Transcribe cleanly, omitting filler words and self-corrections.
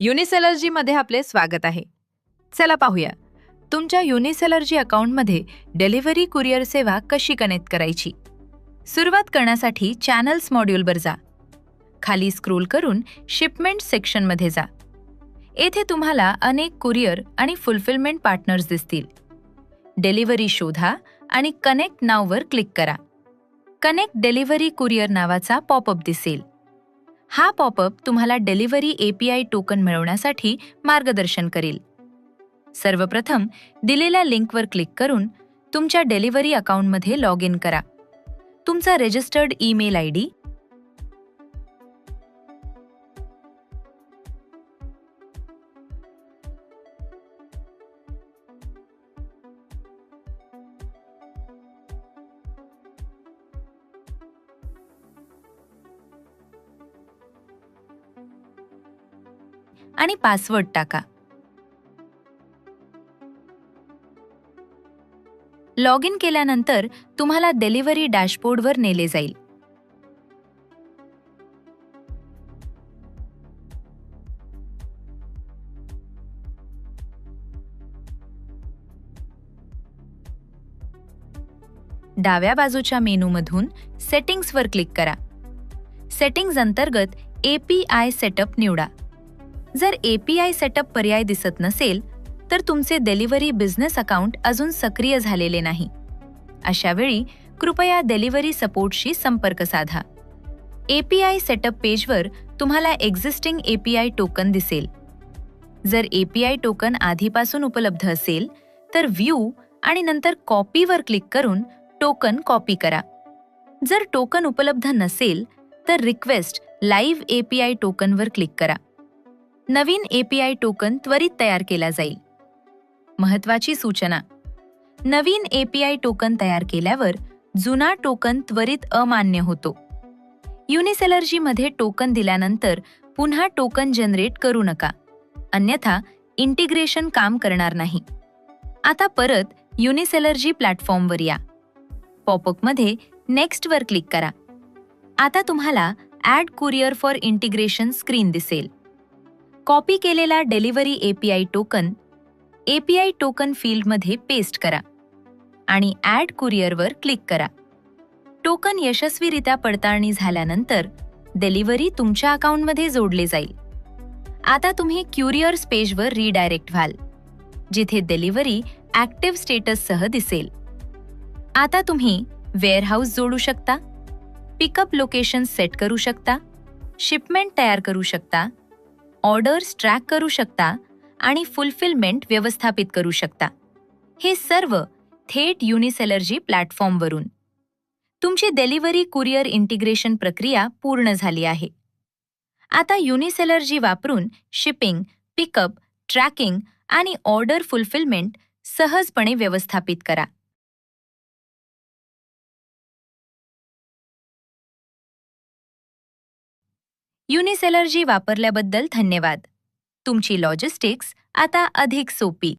युनिसेलर्जीमध्ये आपले स्वागत आहे. चला पाहूया तुमच्या युनिसेलर्जी अकाउंटमध्ये डिलिव्हरी कुरिअर सेवा कशी कनेक्ट करायची. सुरुवात करण्यासाठी चॅनल्स मॉड्यूलवर जा. खाली स्क्रोल करून शिपमेंट सेक्शनमध्ये जा. येथे तुम्हाला अनेक कुरिअर आणि फुलफिलमेंट पार्टनर्स दिसतील. डिलिव्हरी शोधा आणि कनेक्ट नाववर क्लिक करा. कनेक्ट डिलिव्हरी कुरिअर नावाचा पॉपअप दिसेल. हा पॉपअप तुम्हाला डिलिव्हरी API टोकन मिळवण्यासाठी मार्गदर्शन करेल. सर्वप्रथम दिलेल्या लिंकवर क्लिक करून तुमच्या डिलिव्हरी अकाउंटमध्ये लॉग इन करा. तुमचा रजिस्टर्ड ईमेल ID, आणि पासवर्ड टाका. लॉग इन केल्यानंतर तुम्हाला डिलिव्हरी डॅशबोर्डवर नेले जाईल. डाव्या बाजूच्या मेनूमधून सेटिंग्सवर क्लिक करा. सेटिंग्ज अंतर्गत API सेटअप निवडा. जर API सेटअप पर्याय दिसत नसेल तर तुमचे डिलिव्हरी बिझनेस अकाउंट अजून सक्रिय झालेले नाही. अशा वेळी कृपया डिलिव्हरी सपोर्टशी संपर्क साधा. API सेटअप पेजवर तुम्हाला एक्झिस्टिंग API टोकन दिसेल. जर API टोकन आधीपासून उपलब्ध असेल तर व्ह्यू आणि नंतर कॉपीवर क्लिक करून टोकन कॉपी करा. जर टोकन उपलब्ध नसेल तर रिक्वेस्ट लाईव्ह API टोकनवर क्लिक करा. नवीन API टोकन त्वरित तयार केला जाईल. महत्त्वाची सूचना: नवीन API टोकन तयार केल्यावर जुना टोकन त्वरित अमान्य होतो. युनिसेलर्जीमध्ये टोकन दिल्यानंतर पुन्हा टोकन जनरेट करू नका, अन्यथा इंटिग्रेशन काम करणार नाही. आता परत युनिसेलर्जी प्लॅटफॉर्मवर या. पॉपअपमध्ये नेक्स्टवर क्लिक करा. आता तुम्हाला add courier for integration screen दिसेल. कॉपी केलेला delivery API token API token फील्डमध्ये पेस्ट करा आणि ॲड कुरिअरवर क्लिक करा. टोकन यशस्वीरित्या पडताळणी झाल्यानंतर डिलिव्हरी तुमच्या अकाउंटमध्ये जोडले जाईल. आता तुम्ही कुरिअर्स पेजवर रिडायरेक्ट व्हाल, जिथे डिलिव्हरी ॲक्टिव्ह स्टेटससह दिसेल. आता तुम्ही वेअरहाऊस जोडू शकता, पिकअप लोकेशन सेट करू शकता, शिपमेंट तयार करू शकता, ऑर्डर्स ट्रॅक करू शकता आणि फुलफिलमेंट व्यवस्थापित करू शकता. हे सर्व थेट युनिसेलर्जी प्लॅटफॉर्मवरून. तुमची डिलिव्हरी कुरिअर इंटिग्रेशन प्रक्रिया पूर्ण झाली आहे. आता युनिसेलर्जी वापरून शिपिंग, पिकअप, ट्रॅकिंग आणि ऑर्डर फुलफिलमेंट सहजपणे व्यवस्थापित करा. युनिसेलर्जी वापरल्याबद्दल धन्यवाद. तुमची लॉजिस्टिक्स आता अधिक सोपी